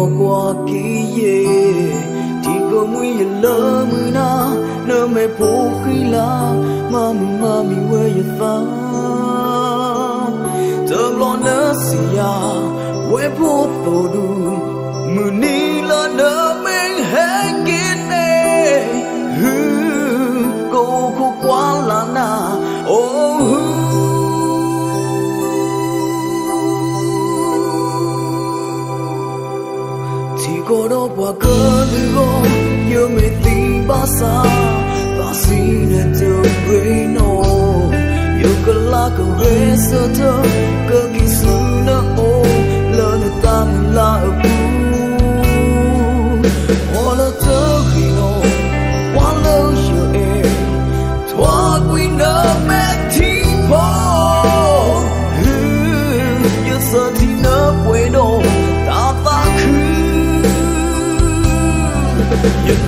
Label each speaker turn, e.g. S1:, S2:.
S1: có qua kỳ ye thì có nguy lỡ mưa na nơ mẹ phố khi la mà mi quê pha giờ lo nỡ xia quê phố tổ du mưa ni là nỡ mình hết kiến nè cô khô quá là na chỉ có đó qua cơn go như mẹ tình ba xa ta xin để chờ quê nó yêu cơ la cơ về sơ thơ cơ kỳ xuân đã ô lỡ nước ta là ở hoa lỡ thơ khi nó hoa lỡ chờ em thoa quy nợ mẹ thi phố như giờ thì nợ quê đồ ta khứ những